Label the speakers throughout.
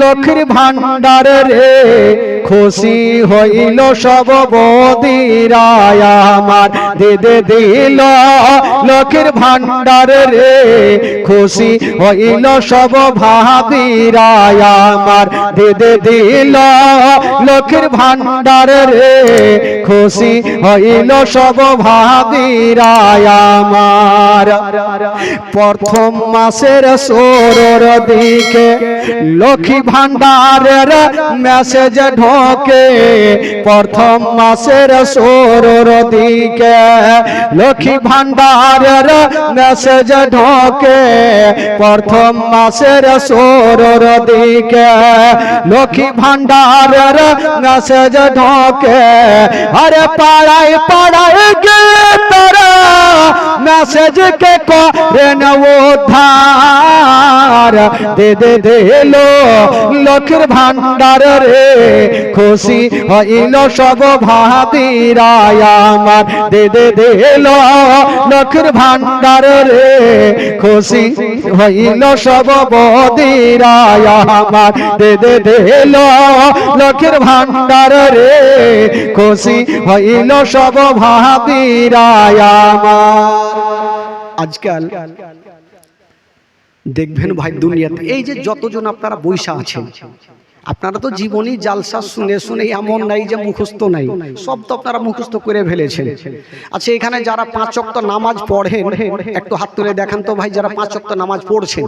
Speaker 1: লক্ষ্মীর ভান্ডার রে খুশি হইল সব বদিরায় আমার দে দিল লক্ষ্মীর ভান্ডার রে খুশি হইল সব ভাবিরায় আমার দে দিল লক্ষ্মীর ভান্ডার রে খুশি হইল সব ভাবিরায় আমার প্রথম মাসের 16 দিকে লক্ষ্মী ভান্ডারের মেসেজ ঢোকে প্রথম মাসের 16 দিকে লক্ষ্মী ভান্ডারের মেসেজ ঢোকে প্রথম মাসের 16 দিকে লক্ষ্মী ভান্ডারের মেসেজ ঢোকে আরে পাড়ায় পাড়ায় গিয়ে তারা মেসেজ কে করেন উদ্ধার দে দিলো লক্ষ্মীর ভান্ডার রে খুশি হইল সব ভাবিরায় আমার দে দিলো লক্ষ্মীর ভান্ডার রে খুশি হইল সব বদিরায় আমার দে দিলো লক্ষ্মীর ভান্ডার রে খুশি হইল সব ভাবিরায় আমার। আজকাল দেখবেন ভাই দুনিয়াতে এই যে যতজন আপনারা বৈশা আছেন আপনারা তো জীবনী জালসা শুনে শুনে এমন নাই যে মুখস্থ নাই, সব তো আপনারা মুখস্থ করে ফেলেছেন। আচ্ছা এখানে যারা 5 ওয়াক্ত নামাজ পড়েন একটু হাত তুলে দেখান তো ভাই, যারা 5 ওয়াক্ত নামাজ পড়ছেন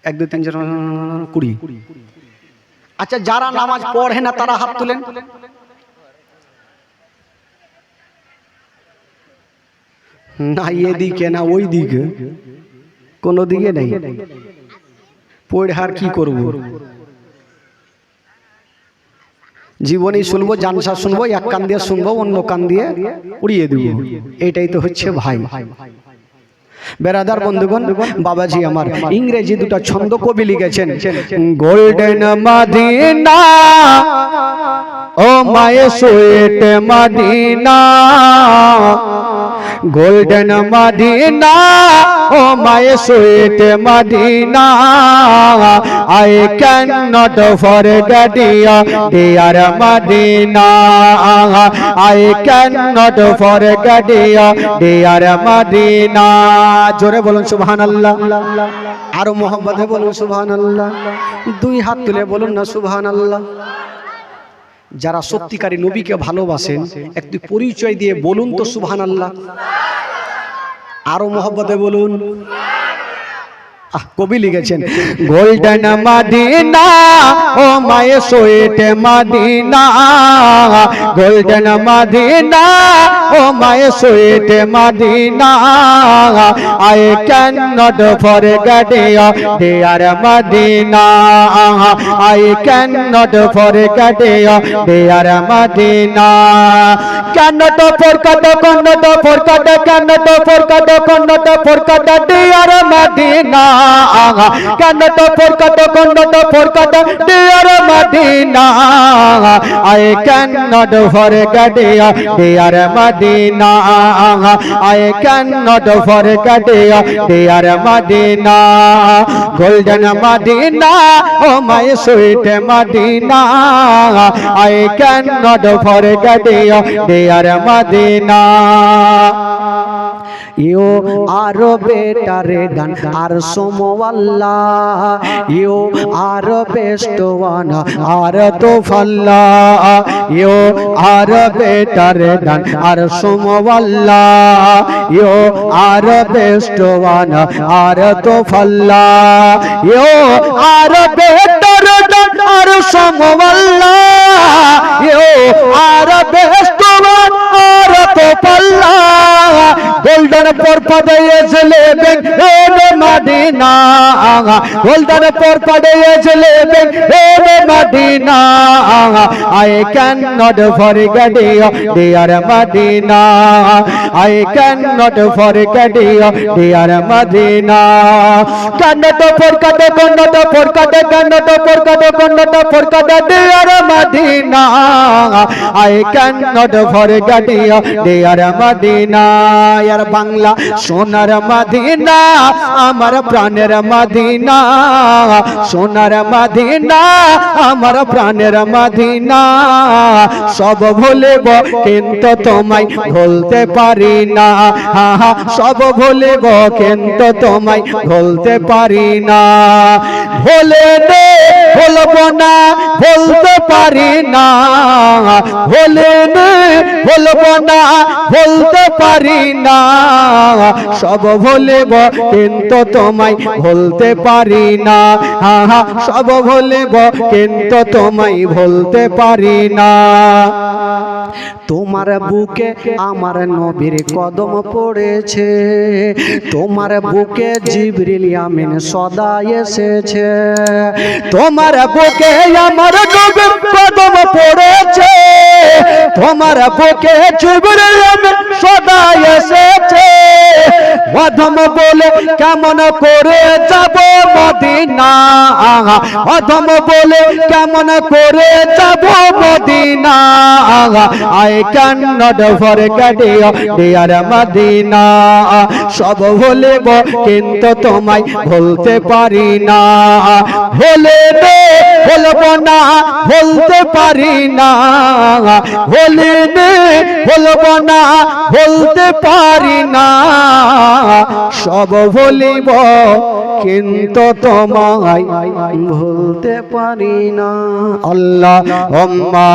Speaker 1: 1 2 3 4 20। আচ্ছা যারা নামাজ পড়ে না তারা হাত তুলেন। না এদিকে না ওই দিকে, কোনো দিকে নেই। পড়ে আর কি করব, জীবনী শুনবো জানসা শুনবো, এক কান দিয়ে শুনবো অন্য কান দিয়ে উড়িয়ে দেব, এটাই তো হচ্ছে ভাই। বেরাদার বন্ধুগণ, বাবাজি আমার ইংরেজি 2টা ছন্দ কবি লিখেছেন। Golden Madina oh my sweet Madina, golden Madina oh my sweet Madina, I cannot forget your dear Medina, I cannot forget your dear Medina। জোরে বলুন সুবহানাল্লাহ, আরো মোহাম্মদে বলুন সুবহানাল্লাহ, 2 হাত তুলে বলুন না সুবহানাল্লাহ। যারা সত্যিকারী নবীকে ভালোবাসেন একটু পরিচয় দিয়ে বলুন তো সুবহানাল্লাহ, আরো মোহাম্মদে বলুন। কবি লিখেছেন golden Madina oh my sweet Madina, golden Madina oh my sweet Madina, I cannot forget your dear Medina, I cannot forget your dear Medina, cannot forget, cannot forget, cannot forget, cannot forget dear Medina, cannot forget, cannot forget dear Medina, I cannot forget your dear Medina, I cannot forget your dear Medina, golden Medina oh my sweet Medina, I cannot forget your dear Medina। You are better than Arsumullah, you are best one, Artufallah, you are better than Arsumullah, you are best one, Artufallah, you are better than Arsumullah, you are best one, Artufallah, golden purple is living in Medina, golden purple is living in Medina, I cannot forget your dear Medina,
Speaker 2: I cannot forget you, dear Medina. Cannot forget, cannot forget, cannot forget, cannot forget, dear Medina. I cannot forget you, dear Medina. यार बांग्ला सोनार Medina আমার প্রাণের Medina সোনার Medina আমার প্রাণের Medina সব ভুলব কিন্তু তোমায় ভুলতে পারি না সব ভুলব কিন্তু তোমায় ভুলতে পারি না ভুলে নে ভুলবো না ভুলতে পারি না ভুলে নে ভুলবো না ভুলতে পারি না সব ভুলব কিন্তু তোমায় ভুলতে পারি না সব ভুলব কিন্তু তোমায় ভুলতে পারি না
Speaker 1: তোমার বুকে আমার নবীর কদম পড়েছে তোমার বুকে জিবরিল আমিন সদা এসেছে
Speaker 2: তোমার বুকে আমার নবীর কদম পড়েছে তোমার বুকে জিবরিল আমিন সদা এসেছে অধম বলে কেমন করে যাব মদিনা অধম বলে কেমন করে যাব Medina I cannot forget you, dear Medina. সব ভুলব কিন্তু তোমায় ভুলতে পারি না ভুলে নে ভুলবো না ভুলতে পারি না ভুলে নে ভুলবো না ভুলতে পারি না সব ভুলিব কিন্তু তোমায় ভুলতে পারি না আল্লাহুম্মা